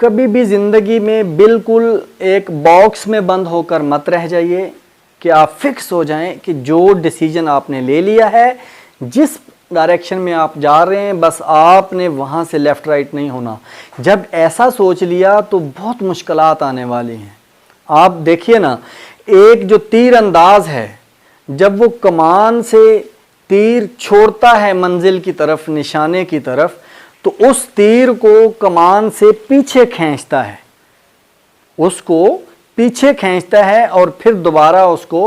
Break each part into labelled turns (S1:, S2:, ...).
S1: कभी भी ज़िंदगी में बिल्कुल एक बॉक्स में बंद होकर मत रह जाइए कि आप फिक्स हो जाएं कि जो डिसीजन आपने ले लिया है, जिस डायरेक्शन में आप जा रहे हैं, बस आपने वहाँ से लेफ़्ट राइट नहीं होना। जब ऐसा सोच लिया तो बहुत मुश्किलात आने वाली हैं। आप देखिए ना, एक जो तीर अंदाज है, जब वो कमान से तीर छोड़ता है मंजिल की तरफ, निशाने की तरफ, तो उस तीर को कमान से पीछे खींचता है, उसको पीछे खींचता है और फिर दोबारा उसको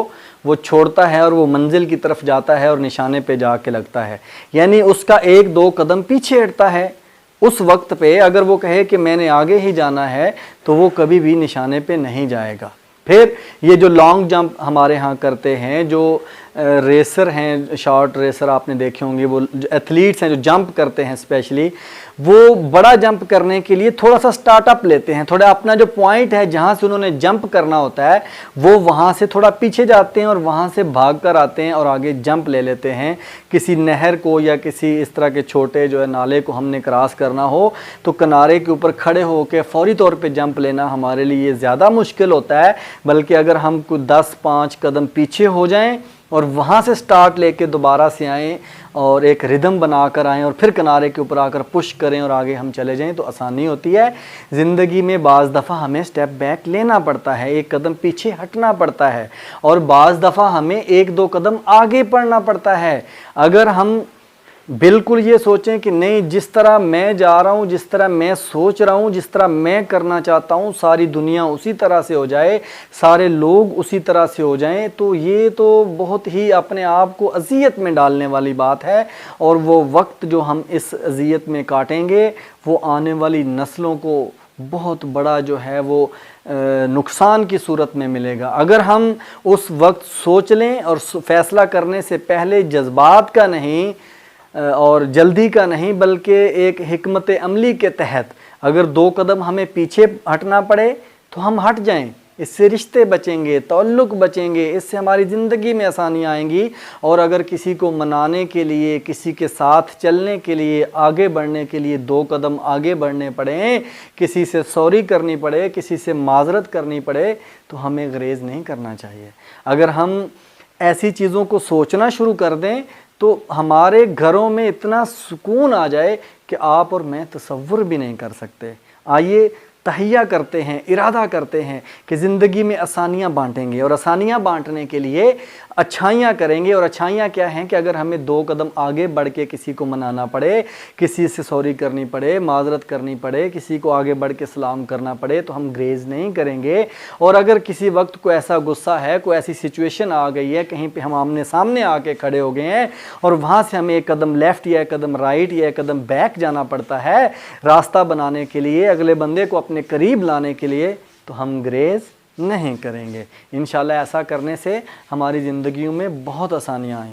S1: वो छोड़ता है और वो मंजिल की तरफ जाता है और निशाने पे जाके लगता है। यानी उसका एक दो कदम पीछे हटता है। उस वक्त पे अगर वो कहे कि मैंने आगे ही जाना है तो वो कभी भी निशाने पे नहीं जाएगा। फिर ये जो लॉन्ग जंप हमारे यहाँ करते हैं, जो रेसर हैं, शॉर्ट रेसर आपने देखे होंगे, वो एथलीट्स हैं जो जंप करते हैं, स्पेशली वो बड़ा जंप करने के लिए थोड़ा सा स्टार्टअप लेते हैं, थोड़ा अपना जो पॉइंट है जहाँ से उन्होंने जंप करना होता है वो वहाँ से थोड़ा पीछे जाते हैं और वहाँ से भाग कर आते हैं और आगे जंप ले लेते हैं। किसी नहर को या किसी इस तरह के छोटे जो है नाले को हमने क्रॉस करना हो तो किनारे के ऊपर खड़े होकर फौरी तौर पे जंप लेना हमारे लिए ज़्यादा मुश्किल होता है, बल्कि अगर हम कुछ 10-5 कदम पीछे हो जाएं और वहाँ से स्टार्ट लेके दोबारा से आएँ और एक रिदम बना कर आएँ और फिर किनारे के ऊपर आकर पुश करें और आगे हम चले जाएं तो आसानी होती है। ज़िंदगी में बाज़ दफ़ा हमें स्टेप बैक लेना पड़ता है, एक कदम पीछे हटना पड़ता है और बाज़ दफ़ा हमें एक दो कदम आगे बढ़ना पड़ता है। अगर हम बिल्कुल ये सोचें कि नहीं, जिस तरह मैं जा रहा हूँ, जिस तरह मैं सोच रहा हूँ, जिस तरह मैं करना चाहता हूँ, सारी दुनिया उसी तरह से हो जाए, सारे लोग उसी तरह से हो जाएं, तो ये तो बहुत ही अपने आप को अज़ियत में डालने वाली बात है। और वो वक्त जो हम इस अज़ियत में काटेंगे वो आने वाली नस्लों को बहुत बड़ा जो है वो नुकसान की सूरत में मिलेगा। अगर हम उस वक्त सोच लें और फ़ैसला करने से पहले जज्बात का नहीं और जल्दी का नहीं, बल्कि एक हिकमत अमली के तहत अगर 2 कदम हमें पीछे हटना पड़े तो हम हट जाएं। इससे रिश्ते बचेंगे, ताल्लुक़ बचेंगे, इससे हमारी ज़िंदगी में आसानियाँ आएंगी। और अगर किसी को मनाने के लिए, किसी के साथ चलने के लिए, आगे बढ़ने के लिए 2 कदम आगे बढ़ने पड़े, किसी से सॉरी करनी पड़े, किसी से माज़रत करनी पड़े, तो हमें गुरेज़ नहीं करना चाहिए। अगर हम ऐसी चीज़ों को सोचना शुरू कर दें तो हमारे घरों में इतना सुकून आ जाए कि आप और मैं तसव्वुर भी नहीं कर सकते। आइए तहिया करते हैं, इरादा करते हैं कि ज़िंदगी में आसानियाँ बांटेंगे और आसानियाँ बांटने के लिए अच्छाइयाँ करेंगे। और अच्छाइयाँ क्या हैं कि अगर हमें 2 कदम आगे बढ़ के किसी को मनाना पड़े, किसी से सॉरी करनी पड़े, माज़रत करनी पड़े, किसी को आगे बढ़ के सलाम करना पड़े, तो हम ग्रेज़ नहीं करेंगे। और अगर किसी वक्त कोई ऐसा गुस्सा है, कोई ऐसी सिचुएशन आ गई है, कहीं पे हम आमने सामने आके खड़े हो गए हैं और वहाँ से हमें एक कदम लेफ़्ट या एक कदम राइट या एक कदम बैक जाना पड़ता है रास्ता बनाने के लिए, अगले बंदे को अपने करीब लाने के लिए, तो हम ग्रेज़ नहीं करेंगे। इंशाल्लाह ऐसा करने से हमारी ज़िंदगियों में बहुत आसानियाँ आएँ।